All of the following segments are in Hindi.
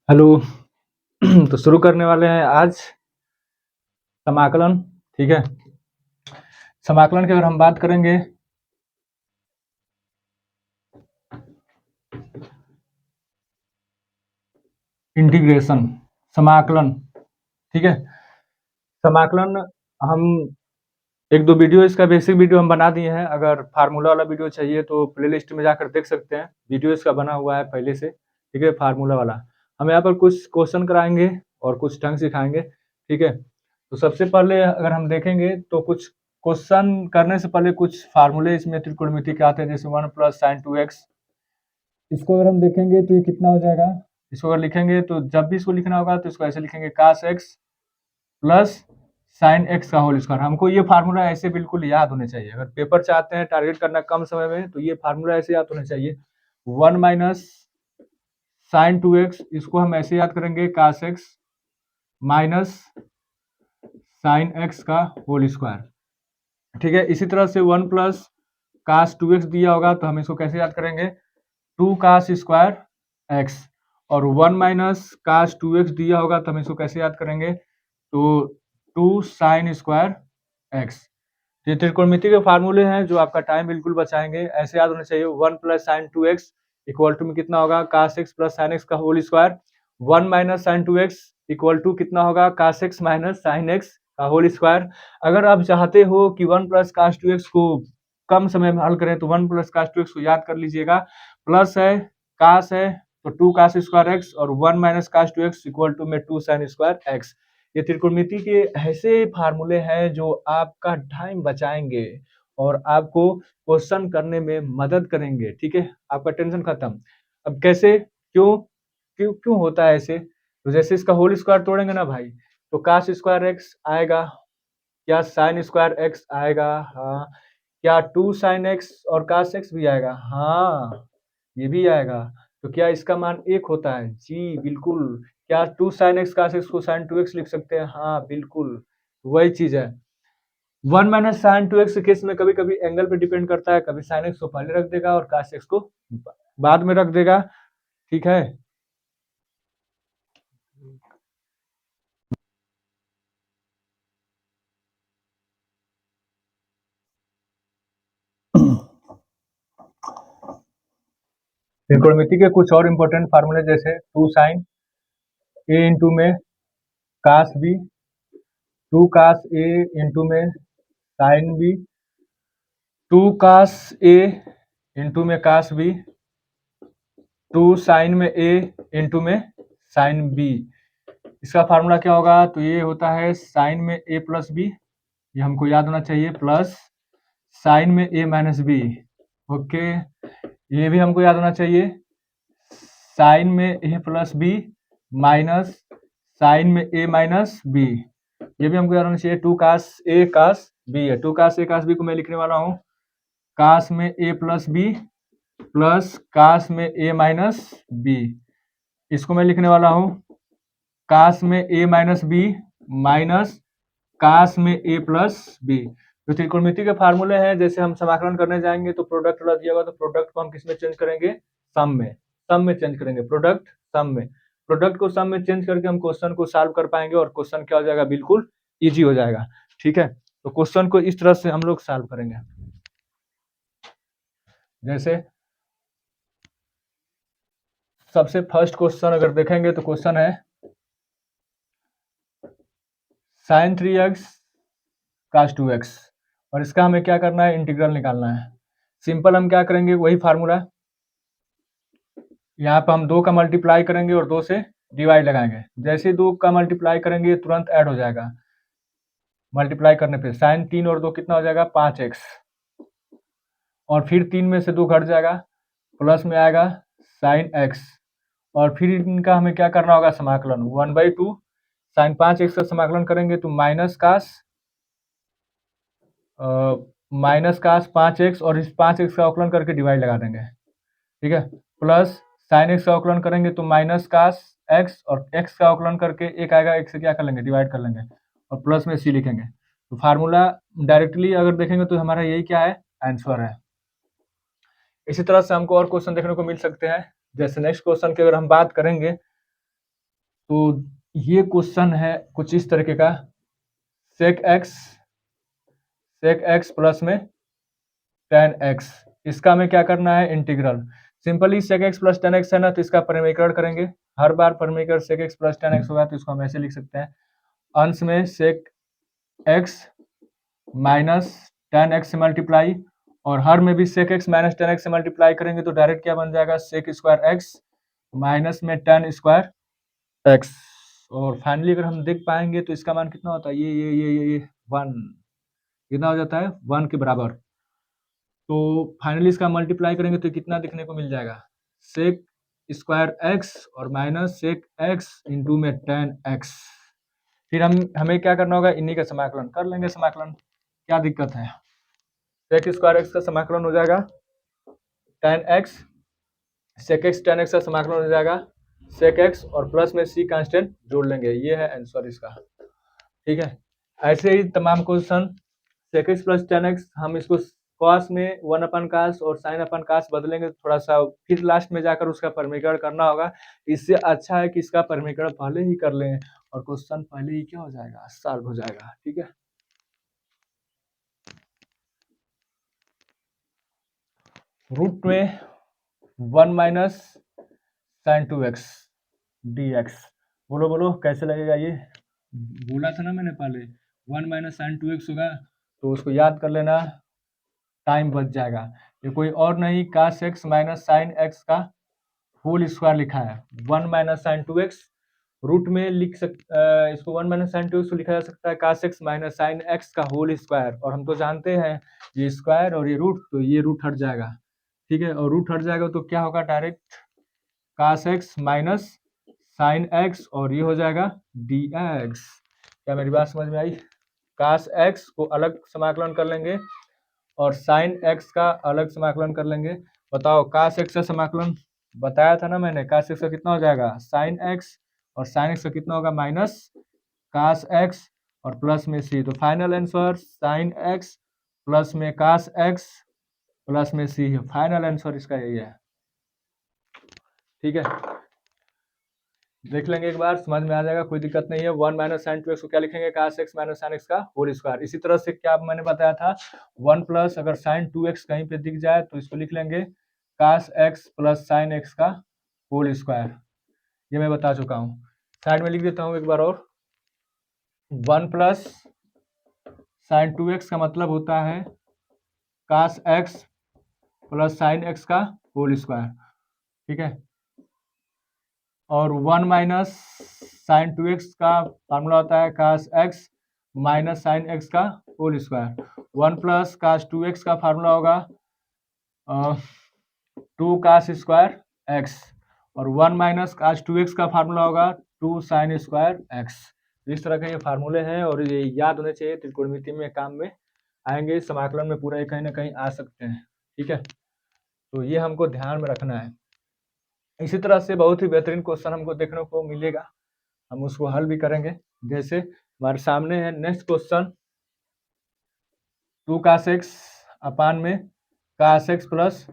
हेलो। तो शुरू करने वाले हैं आज समाकलन। ठीक है। समाकलन की अगर हम बात करेंगे इंटीग्रेशन, समाकलन। ठीक है। समाकलन हम एक दो वीडियो, इसका बेसिक वीडियो हम बना दिए हैं। अगर फार्मूला वाला वीडियो चाहिए तो प्लेलिस्ट में जाकर देख सकते हैं। वीडियो इसका बना हुआ है पहले से। ठीक है, फार्मूला वाला। हम यहाँ पर कुछ क्वेश्चन कराएंगे और कुछ ढंग सिखाएंगे। ठीक है। तो सबसे पहले अगर हम देखेंगे तो कुछ क्वेश्चन करने से पहले कुछ फार्मूले इसमें त्रिकोणमिति के आते हैं, जैसे 1 + sin2x। इसको अगर हम देखेंगे तो ये कितना हो जाएगा। इसको अगर लिखेंगे तो जब भी इसको लिखना होगा तो इसको ऐसे लिखेंगे cos x plus sine x का होल स्क्वायर। हमको ये फार्मूला ऐसे बिल्कुल याद होने चाहिए। अगर पेपर चाहते हैं टारगेट करना कम समय में तो ये फार्मूला ऐसे याद होने चाहिए। 1 माइनस साइन 2x, इसको हम ऐसे याद करेंगे cos x minus sine x का होल स्क्वायर। ठीक है। इसी तरह से 1 प्लस cos 2x दिया होगा तो हम इसको कैसे याद करेंगे, 2 cos स्क्वायर x। और 1 माइनस cos 2x दिया होगा तो हम इसको कैसे याद करेंगे, तो 2 sin स्क्वायर x। ये त्रिकोणमिति के फार्मूले हैं जो आपका टाइम बिल्कुल बचाएंगे। ऐसे याद होने चाहिए। 1 plus sign 2x equal to में कितना होगा, cos x plus sine x का whole square. 1 minus sine 2x equal to कितना होगा, cos x minus sine x का होल स्क्वायर। अगर आप चाहते हो कि 1 प्लस cos 2x को कम समय में हल करें तो 1 प्लस cos 2x को याद कर लीजिएगा। प्लस है, cos है तो 2 cos स्क्वायर x, और 1 minus cos 2x equal to में 2 sin स्क्वायर x। ये त्रिकोणमिति के ऐसे फार्मूले हैं जो आपका टाइम बचाएंगे और आपको क्वेश्चन करने में मदद करेंगे। ठीक है, आपका टेंशन खत्म। अब कैसे, क्यों क्यों क्यों होता है ऐसे, तो जैसे इसका होल स्क्वायर तोड़ेंगे ना भाई, तो cos स्क्वायर एक्स आएगा, क्या साइन स्क्वायर एक्स आएगा, हाँ। क्या 2 sin x और cos x भी आएगा, हाँ ये भी आएगा। तो क्या इसका मान 1 होता है, जी बिल्कुल। क्या 2 sin x cos x को sin 2x लिख सकते हैं, हाँ बिल्कुल वही चीज है। 1 माइनस साइन 2x के केस में कभी कभी एंगल पे डिपेंड करता है, कभी sin x को पहले रख देगा और cos x को बाद में रख देगा। ठीक है। त्रिकोणमिति के कुछ और इम्पोर्टेंट फार्मूले, जैसे 2 sin a इंटू में cos b, 2 cos a into में sin b, 2 cos a into में cos b, 2 sin में a इंटू में sin b। इसका फार्मूला क्या होगा, तो ये होता है sin में a प्लस b, ये हमको याद होना चाहिए, प्लस sin में a माइनस b। ओके, ये भी हमको याद होना चाहिए, sin में a plus b minus sin में a माइनस b। ये भी हमको याद होना चाहिए। 2 cos a cos b है, 2 cos a cos b को मैं लिखने वाला हूँ cos में a plus b plus cos में a माइनस b। इसको मैं लिखने वाला हूँ cos में a minus b minus cos में a प्लस b। तो त्रिकोणमिति के फार्मूले हैं। जैसे हम समाकलन करने जाएंगे तो प्रोडक्ट वाला दिया होगा तो प्रोडक्ट को हम किस में चेंज करेंगे, सम में। सम में चेंज करेंगे, प्रोडक्ट सम में। प्रोडक्ट को सम में चेंज करके हम क्वेश्चन को सॉल्व कर पाएंगे और क्वेश्चन क्या हो जाएगा, बिल्कुल इजी हो जाएगा। ठीक है, तो क्वेश्चन को इस तरह से हम लोग सॉल्व करेंगे। जैसे सबसे फर्स्ट क्वेश्चन अगर देखेंगे तो क्वेश्चन है sin 3x cos 2x, और इसका हमें क्या करना है, इंटीग्रल निकालना है। सिंपल हम क्या करेंगे, वही फार्मूला, यहाँ पे हम 2 का मल्टीप्लाई करेंगे और 2 से डिवाइड लगाएंगे। जैसे 2 का मल्टीप्लाई करेंगे तुरंत ऐड हो जाएगा, मल्टीप्लाई करने पे sin 3 और 2 कितना हो जाएगा, 5x। और फिर 3 में से 2 घट जाएगा, प्लस में आएगा sin x। और फिर इनका हमें क्या करना होगा, समाकलन 1/2 sin 5x का समाकलन करेंगे तो माइनस कास 5x, और इस 5x का अवकलन करके डिवाइड लगा देंगे। ठीक है, प्लस sin x का अवकलन करेंगे तो माइनस कास x, और x का अवकलन करके एक आएगा, x से क्या कर लेंगे, डिवाइड कर लेंगे, और प्लस में c लिखेंगे। तो फार्मूला डायरेक्टली अगर देखेंगे तो हमारा यही क्या है, आंसर है। इसी तरह से हमको और क्वेश्चन देखने को मिल सकते हैं। जैसे नेक्स्ट क्वेश्चन की अगर हम बात करेंगे तो ये क्वेश्चन है कुछ इस तरीके का, sec x प्लस में tan x, इसका हमें क्या करना है, integral. Simply sec x plus tan x है ना, तो इसका परिमीकरण करेंगे। हर बार परिमीकरण sec x plus tan x होगा, तो इसको हम ऐसे लिख सकते हैं, अंश में sec x minus tan x से मल्टीप्लाई, और हर में भी sec x minus tan x से मल्टीप्लाई करेंगे तो डायरेक्ट क्या बन जाएगा, sec स्क्वायर x माइनस में tan स्क्वायर x। और फाइनली अगर हम देख पाएंगे तो इसका मान कितना होता है, ये 1, कितना हो जाता है, 1 के बराबर। तो फाइनली इसका मल्टीप्लाई करेंगे तो कितना दिखने को मिल जाएगा, sec स्क्वायर x और माइनस sec x इंटू में tan x। फिर हमें क्या करना होगा, इन्हीं का समाकलन कर लेंगे, समाकलन क्या दिक्कत है। sec स्क्वायर x का समाकलन हो जाएगा tan x, sec x tan x का समाकलन हो जाएगा sec x, और प्लस में c कांस्टेंट जोड़ लेंगे, ये है आंसर इसका। ठीक है, ऐसे ही तमाम question sec x plus tan x, हम इसको cos में 1/cos और sin अपन cos बदलेंगे थोड़ा सा, फिर लास्ट में जाकर उसका परिमीकरण करना होगा। इससे अच्छा है कि इसका परिमीकरण पहले ही कर लें और क्वेश्चन पहले ही क्या हो जाएगा, सॉल्व हो जाएगा। ठीक है, रूट में 1 माइनस sin 2x dx, बोलो बोलो कैसे लगेगा ये, बोला था ना मैंने पहले 1 माइनस sin 2x होगा, तो उसको याद कर लेना, टाइम बच जाएगा। ये कोई और नहीं, cos x minus sine x का होल स्क्वायर लिखा है, 1 माइनस साइन 2x, रूट में इसको 1 माइनस साइन 2x को लिखा जा सकता है cos x minus sine x का होल स्क्वायर, और हम तो जानते हैं ये स्क्वायर और ये रूट, तो ये रूट हट जाएगा। ठीक है, और रूट हट जाएगा तो क्या होगा, direct cos x minus sine x, और ये हो जाएगा dx। क्या मेरी बात समझ में आई, cos x को अलग समाकलन कर लेंगे और साइन x का अलग समाकलन कर लेंगे। बताओ, cos x का समाकलन बताया था ना मैंने, cos x का कितना हो जाएगा, साइन x, और साइन x का कितना होगा, माइनस cos x और प्लस में c। तो final answer sine x plus में cos x प्लस में c है, फाइनल आंसर इसका यही है। ठीक है, देख लेंगे एक बार, समझ में आ जाएगा, कोई दिक्कत नहीं है। 1 माइनस साइन 2x को क्या लिखेंगे, cos x minus sine x का होल स्क्वायर। इसी तरह से क्या मैंने बताया था, 1 प्लस अगर साइन 2x कहीं पे दिख जाए तो इसको लिख लेंगे cos x plus sine x का होल स्क्वायर, ये मैं बता चुका हूँ। साइड में लिख देता हूँ एक बार और, 1 प्लस साइन 2x का मतलब होता है cos x plus sine x का होल स्क्वायर। ठीक है, और 1 माइनस साइन 2x का फार्मूला होता है cos x minus sine x का whole square. 1 plus cos 2x का फार्मूला होगा 2 cos स्क्वायर x, और 1 माइनस cos 2x का फार्मूला होगा 2 साइन स्क्वायर x। इस तरह के ये फार्मूले हैं और ये याद होने चाहिए, त्रिकोणमिति में काम में आएंगे, समाकलन में पूरा कहीं ना कहीं आ सकते हैं। ठीक है, तो ये हमको ध्यान में रखना है। इसी तरह से बहुत ही बेहतरीन क्वेश्चन हमको देखने को मिलेगा, हम उसको हल भी करेंगे। जैसे हमारे सामने है नेक्स्ट क्वेश्चन, 2 cos x अपान में cos x plus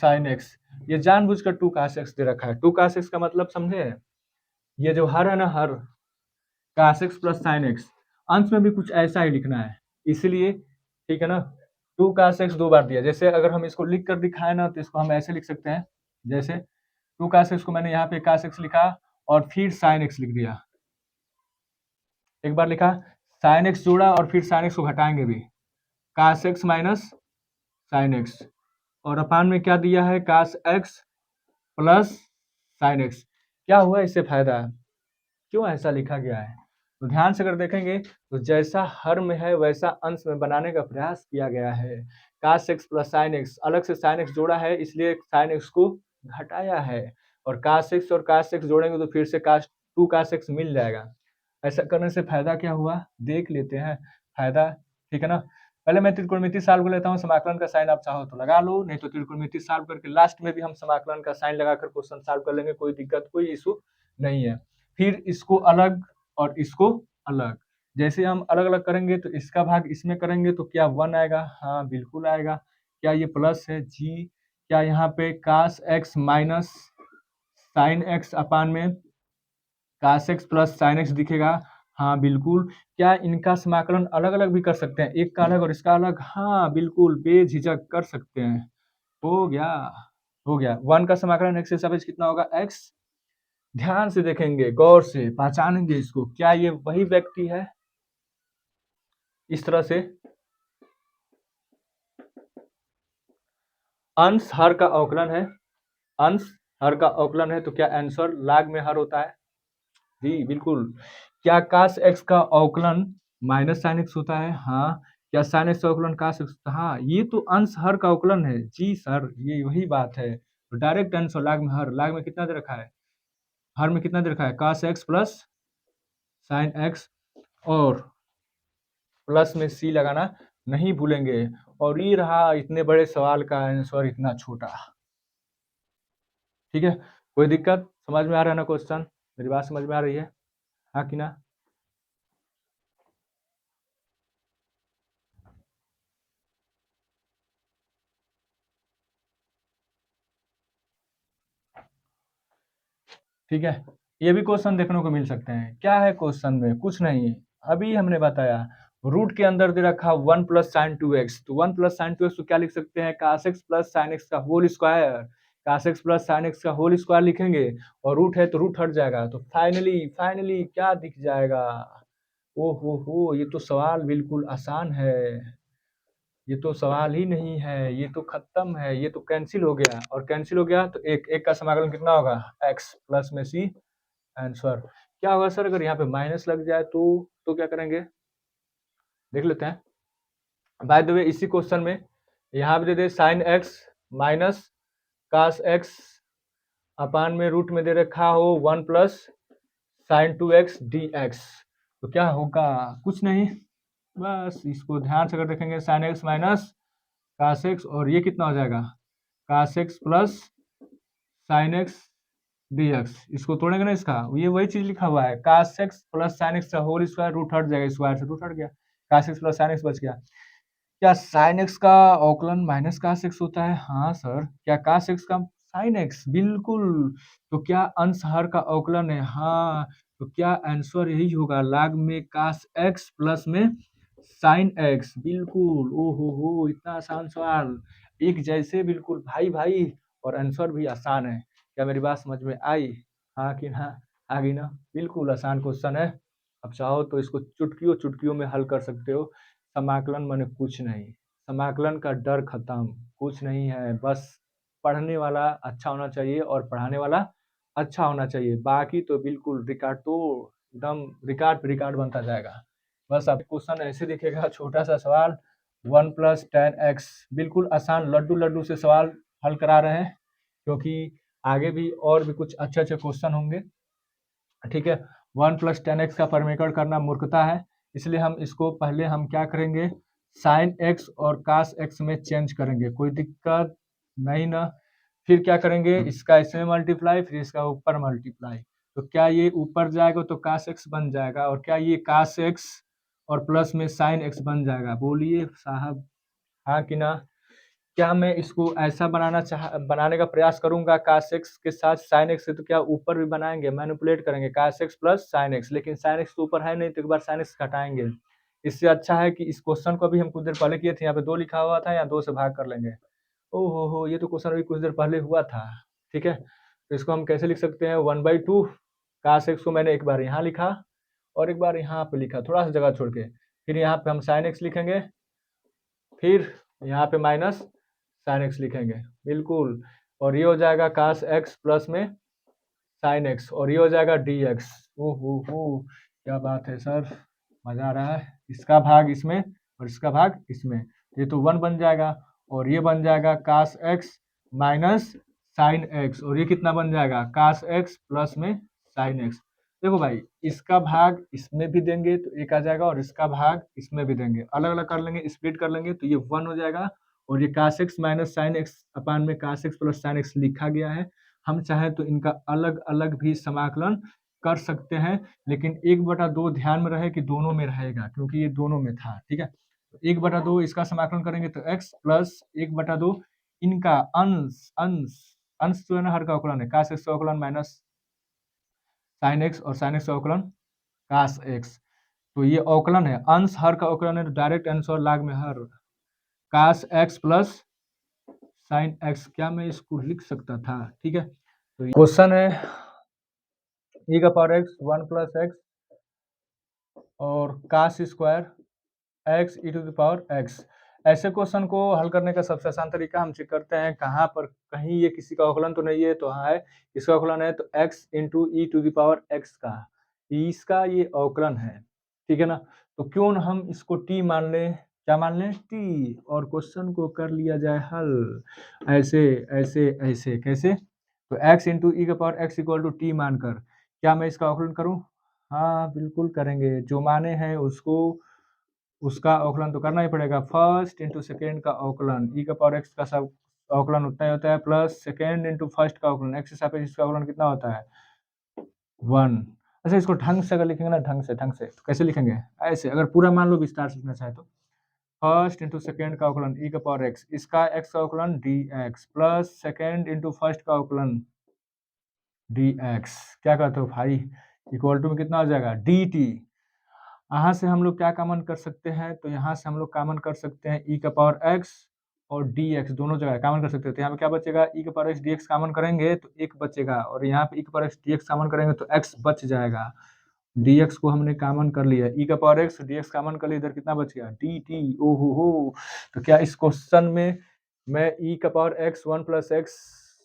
sine x। ये जानबूझकर 2 cos x दे रखा है। 2 cos x का मतलब समझे, ये जो हर है ना, हर cos x plus sine x, अंश में भी कुछ ऐसा ही लिखना है, इसीलिए ठीक है ना। 2 cos x 2 बार दिया, जैसे अगर हम इसको लिख कर दिखाए ना तो इसको हम ऐसे लिख सकते हैं, जैसे 2 cos x को मैंने यहाँ पे cos x लिखा और फिर साइन x लिख दिया, एक बार लिखा साइन x जोड़ा और फिर साइन x को घटाएंगे भी, cos x minus sine x, और अपान में क्या दिया है, cos x plus sine x। क्या हुआ, इससे फायदा है, क्यों ऐसा लिखा गया है, तो ध्यान से अगर देखेंगे तो जैसा हर में है वैसा अंश में बनाने का प्रयास किया गया है। cos x plus sine x, अलग से साइन x जोड़ा है इसलिए साइन x को घटाया है, और cos x और cos x जोड़ेंगे तो फिर से 2 cos x मिल जाएगा। ऐसा करने से फायदा क्या हुआ, देख लेते हैं फायदा। ठीक है ना, पहले मैं त्रिकोणमिति सॉल्व कर लेता हूँ, समाकलन का साइन आप चाहो तो लगा लो, नहीं तो त्रिकोणमिति सॉल्व करके लास्ट में भी हम समाकलन का साइन लगाकर क्वेश्चन सॉल्व कर लेंगे, कोई दिक्कत कोई इशू नहीं है। फिर इसको अलग और इसको अलग, जैसे हम अलग अलग करेंगे तो इसका भाग इसमें करेंगे तो क्या 1 आएगा, हाँ बिल्कुल आएगा। क्या ये प्लस है जी, क्या यहाँ पे cos x minus sine x अपान में cos x plus sin x दिखेगा। हाँ, बिल्कुल। क्या इनका समाकलन अलग-अलग भी कर सकते हैं? एक का अलग और इसका अलग? हाँ, बिल्कुल, बेझिझक कर सकते हैं। हो गया, हो गया। 1 का समाकलन x के सापेक्ष कितना होगा? x। ध्यान से देखेंगे, गौर से पहचानेंगे इसको। क्या ये वही व्यक्ति है? इस तरह से अंश हर का अवकलन है। अंश हर का अवकलन है तो क्या आंसर log में हर होता है? जी, बिल्कुल। क्या cos x का अवकलन माइनस sin x होता है? हाँ। क्या sin x का अवकलन cos x? हाँ, ये तो अंश हर का अवकलन है। जी सर, ये वही बात है। तो डायरेक्ट आंसर log में हर। log में कितना दे रखा है? हर में कितना दे रखा है? cos x plus sin x और प्लस में c लगाना नहीं भूलेंगे। और ये रहा इतने बड़े सवाल का आंसर इतना छोटा। ठीक है? कोई दिक्कत? समझ में आ रहा है ना क्वेश्चन? मेरी बात समझ में आ रही है? हाँ कि ना? ठीक है? ये भी क्वेश्चन देखने को मिल सकते हैं। क्या है क्वेश्चन में? कुछ नहीं, अभी हमने बताया। रूट के अंदर दे रखा 1 प्लस साइन 2x। तो 1 प्लस साइन 2x को क्या लिख सकते हैं? cos x plus sine x का whole square. cos x plus sine x का होल स्क्वायर लिखेंगे और रूट है तो रूट हट जाएगा। तो फाइनली फाइनली क्या दिख जाएगा? ओ हो, ये तो सवाल बिल्कुल आसान है। ये तो सवाल ही नहीं है, ये तो खत्म है, ये तो कैंसिल हो गया। और कैंसिल हो गया तो एक एक का समाकलन कितना होगा? x प्लस में c आंसर। क्या होगा सर अगर यहाँ पे माइनस लग जाए तो क्या करेंगे? देख लेते हैं। बाय द वे इसी क्वेश्चन में यहाँ पे दे दे sine x minus cos x अपान में रूट में दे रखा हो 1 प्लस साइन 2x dx। तो क्या होगा? कुछ नहीं, बस इसको ध्यान से अगर देखेंगे sine x minus cos x और ये कितना हो जाएगा? Cos x plus sine x dx। इसको तोड़ेंगे ना, इसका ये वही चीज लिखा हुआ है। cos x plus sin x का होल स्क्वायर रूट हट जाएगा, स्क्वायर से रूट हट गया, cos x plus sin x बच गया। क्या sin x का अवकलन माइनस cos x होता है? हाँ सर। क्या cos x का sin x? बिल्कुल। तो क्या अंश हर का अवकलन है? हाँ। तो क्या आंसर यही होगा? log में cos x प्लस में sin x। बिल्कुल। ओ हो, इतना आसान सवाल, एक जैसे बिल्कुल भाई भाई, और आंसर भी आसान है। क्या मेरी बात समझ में आई? हाँ कि ना? आ गई ना? बिल्कुल आसान क्वेश्चन है। अब चाहो तो इसको चुटकियों चुटकियों में हल कर सकते हो। समाकलन माने कुछ नहीं, समाकलन का डर खत्म। कुछ नहीं है, बस पढ़ने वाला अच्छा होना चाहिए और पढ़ाने वाला अच्छा होना चाहिए। बाकी तो बिल्कुल रिकॉर्ड तो एकदम रिकॉर्ड पे रिकॉर्ड बनता जाएगा। बस अब क्वेश्चन ऐसे दिखेगा, छोटा सा सवाल 1 प्लस टेन एक्स। बिल्कुल आसान, लड्डू लड्डू से सवाल हल करा रहे हैं, क्योंकि आगे भी और भी कुछ अच्छे अच्छे क्वेश्चन होंगे। ठीक है? 1 प्लस टेन एक्स का परिमेकरण करना मूर्खता है, इसलिए हम इसको पहले हम क्या करेंगे? साइन एक्स और कास एक्स में चेंज करेंगे। कोई दिक्कत नहीं ना? फिर क्या करेंगे? इसका इसमें मल्टीप्लाई, फिर इसका ऊपर मल्टीप्लाई। तो क्या ये ऊपर जाएगा तो कास एक्स बन जाएगा, और क्या ये कास एक्स और प्लस में साइन एक्स बन जाएगा? बोलिए साहब, हाँ कि ना? क्या मैं इसको ऐसा बनाने का प्रयास करूंगा cos x के साथ sin x है, तो क्या ऊपर भी बनाएंगे, मैनिपुलेट करेंगे cos x plus sin x। लेकिन sin x तो ऊपर है नहीं, तो एक बार sin x घटाएंगे। इससे अच्छा है कि इस क्वेश्चन को भी हम कुछ देर पहले किए थे, यहाँ पे 2 लिखा हुआ था, यहाँ 2 से भाग कर लेंगे। ओ हो, ये तो क्वेश्चन अभी कुछ देर पहले हुआ था। ठीक है? तो इसको हम कैसे लिख सकते हैं? 1/2 cos x को मैंने एक बार यहाँ लिखा और एक बार यहाँ पे लिखा, थोड़ा सा जगह छोड़ के। फिर यहाँ पे हम sin x लिखेंगे, फिर यहाँ पे माइनस साइन एक्स लिखेंगे। बिल्कुल। और ये हो जाएगा cos x प्लस में साइन एक्स, और ये हो जाएगा dx। ओ हो, क्या बात है सर, मजा आ रहा है। इसका भाग इसमें और इसका भाग इसमें, ये तो 1 बन जाएगा, और ये बन जाएगा cos x minus sine x, और ये कितना बन जाएगा? cos x प्लस में साइन एक्स। देखो भाई, इसका भाग इसमें भी देंगे तो एक आ जाएगा, और इसका भाग इसमें भी देंगे, अलग अलग कर लेंगे, स्प्लिट कर लेंगे तो ये 1 हो जाएगा। और ये cos x minus sine x upon में cos x plus sine x लिखा गया है। हम चाहें तो इनका अलग अलग भी समाकलन कर सकते हैं, लेकिन 1/2 ध्यान में रहे कि दोनों में रहेगा, क्योंकि ये दोनों में था। ठीक है? तो 1/2 इसका समाकलन करेंगे तो x प्लस 1/2 इनका अंश अंश अंश जो है ना हर का अवकलन है, cos x का अवकलन माइनस साइन एक्स और साइन एक्स का अवकलन कास एक्स। तो ये अवकलन है, अंश हर का अवकलन है, तो डायरेक्ट अंश और लाग में हर। कास एक्स प्लस साइन एक्स, क्या मैं इसको लिख सकता था? ठीक है, तो क्वेश्चन है e का पावर एक्स 1 प्लस एक्स और cos square x e to the power x. ऐसे क्वेश्चन को हल करने का सबसे आसान तरीका हम चेक करते हैं कहाँ पर, कहीं ये किसी का अवकलन तो नहीं है, तो हाँ है, इसका अवकलन है, तो x into e to the power x का, इसका ये अवकलन है, ठीक है ना। तो क्यों न हम इसको t मान लें, क्या मान लें? t, और क्वेश्चन को कर लिया जाए हल ऐसे ऐसे ऐसे। कैसे? तो x इंटू ई का power x equal to t मानकर क्या मैं इसका अवकलन करूं? हाँ बिल्कुल करेंगे, जो माने हैं उसको उसका अवकलन तो करना ही पड़ेगा। फर्स्ट इंटू सेकेंड का अवकलन, ई का पावर एक्स का सब अवकलन उतना ही होता है, प्लस सेकेंड इंटू फर्स्ट का अवकलन, एक्स के सापेक्ष इसका अवकलन कितना होता है? 1। अच्छा, इसको ढंग से अगर लिखेंगे ना, ढंग से तो कैसे लिखेंगे? ऐसे, अगर पूरा मान लो विस्तार से लिखना चाहे तो फर्स्ट इंटू सेकेंड का अवकलन ई का पावर एक्स, इसका एक्स का अवकलन D x, plus second into first का अवकलन डी एक्स, क्या कहते हो भाई? इक्वल टू में कितना हो जाएगा? D T. यहाँ से हम लोग क्या कॉमन कर सकते हैं? तो यहाँ से हम लोग कॉमन कर सकते हैं ई का पावर एक्स और डी एक्स, दोनों जगह कॉमन कर सकते हैं। तो यहाँ पे क्या बचेगा? ई का power x D x common करेंगे तो एक बचेगा, और यहाँ पे ई का power x D x common करेंगे तो एक्स बच जाएगा। डी एक्स को हमने कॉमन कर लिया, ई का power x D x common कर लिया, इधर कितना बच गया? D T. ओ हो। तो क्या इस क्वेश्चन में मैं ई का power x 1 plus x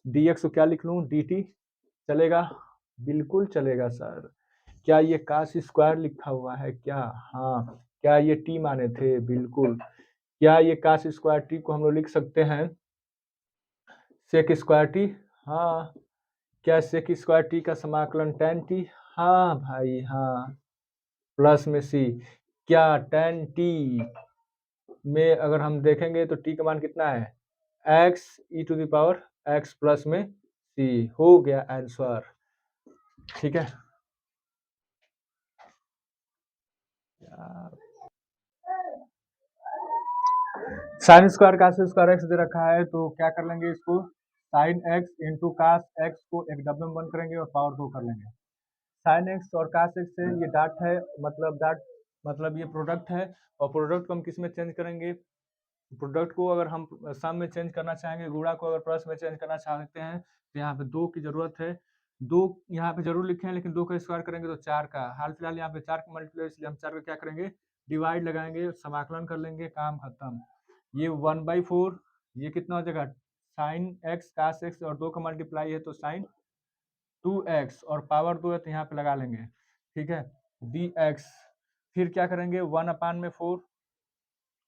D x को क्या लिख लूँ? D T. चलेगा? बिल्कुल चलेगा सर। क्या ये काश स्क्वायर लिखा हुआ है क्या? हाँ। क्या ये टी माने थे? बिल्कुल। क्या ये काश स्क्वायर टी को हम लोग लिख सकते हैं सेक स्क्वायर टी? हाँ। क्या सेक स्क्वायर टी का समाकलन tan टी? हाँ भाई हाँ। प्लस में सी। क्या tan टी में अगर हम देखेंगे तो टी का मान कितना है? X e to the power x plus में सी। हो गया आंसर। ठीक है। Sine square cos square x दे रखा है, तो क्या कर लेंगे इसको? Sine x into cos x को एक डब्बे में बंद करेंगे और पावर 2 कर लेंगे। साइन एक्स और कास एक्स से ये डाट है, मतलब ये प्रोडक्ट है, और प्रोडक्ट को हम किस में चेंज करेंगे? प्रोडक्ट को अगर हम सम में चेंज करना चाहेंगे, गुणा को अगर प्लस में चेंज करना चाहते हैं, तो यहाँ पे 2 की जरूरत है। 2 यहाँ पे जरूर लिखे हैं, लेकिन 2 का स्क्वायर करेंगे तो 4 का, हाल फिलहाल यहाँ पे 4 का मल्टीप्लाई, इसलिए हम 4 का क्या करेंगे? डिवाइड लगाएंगे, समाकलन कर लेंगे, काम खत्म। ये 1/4, ये कितना हो जाएगा? साइन एक्स कास एक्स, और 2 का मल्टीप्लाई है तो साइन 2x, और पावर 2 है तो यहाँ पे लगा लेंगे, ठीक है, dx। फिर क्या करेंगे? 1/4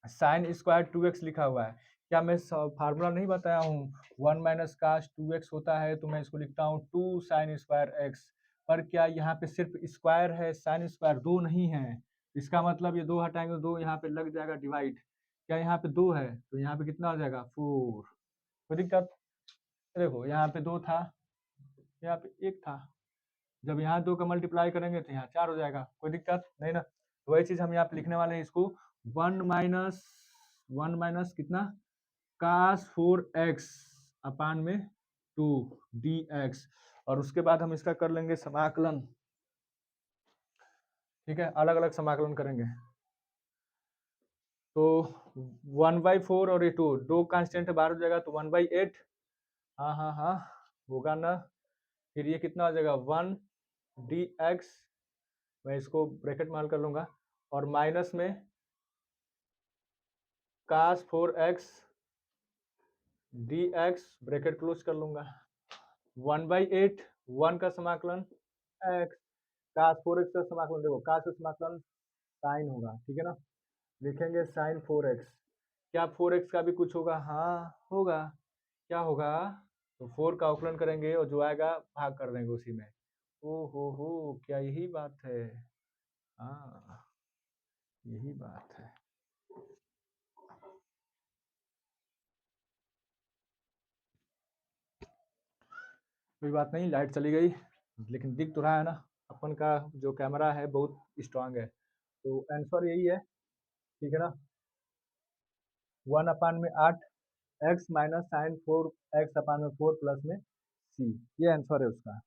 साइन स्क्वायर 2x लिखा हुआ है, क्या मैं फार्मूला नहीं बताया हूँ? 1 माइनस कास 2x होता है, तो मैं इसको लिखता हूँ 2 साइन स्क्वायर x। पर क्या यहाँ पे सिर्फ स्क्वायर है, साइन स्क्वायर 2 नहीं है? इसका मतलब ये 2 हटाएंगे, 2 यहाँ पे लग जाएगा डिवाइड। क्या यहाँ पे 2 है तो यहाँ पे कितना हो जाएगा? 4। कोई दिक्कत? देखो यहाँ पे 2 था, यहाँ पे 1 था, जब यहाँ 2 का मल्टीप्लाई करेंगे तो यहाँ 4 हो जाएगा। कोई दिक्कत नहीं ना? तो वही चीज हम यहाँ पे लिखने वाले हैं, इसको 1 माइनस कितना? कास 4x अपान में 2 dx, और उसके बाद हम इसका कर लेंगे समाकलन। ठीक है, अलग अलग समाकलन करेंगे। तो 1/4 और ये 2 कांस्टेंट है, बाहर हो जाएगा तो 1/8। हाँ हाँ हाँ, होगा ना। फिर ये कितना हो जाएगा? 1 dx, मैं इसको ब्रैकेट में हल कर लूंगा, और माइनस में कास 4x dx, ब्रैकेट क्लोज कर लूंगा। 1/8, 1 का समाकलन x, कास 4x का समाकलन, देखो कास का समाकलन साइन होगा, ठीक है ना, लिखेंगे साइन 4x। क्या 4x का भी कुछ होगा? हाँ होगा। क्या होगा? तो 4 का अवकलन करेंगे और जो आएगा भाग कर देंगे उसी में। ओ हो, क्या यही बात है? हाँ यही बात है। कोई बात नहीं, लाइट चली गई, लेकिन दिख तो रहा है ना, अपन का जो कैमरा है बहुत स्ट्रांग है। तो आंसर यही है, ठीक है ना। 1/8 एक्स माइनस साइन 4x अपान में 4 प्लस में सी, ये आंसर है उसका।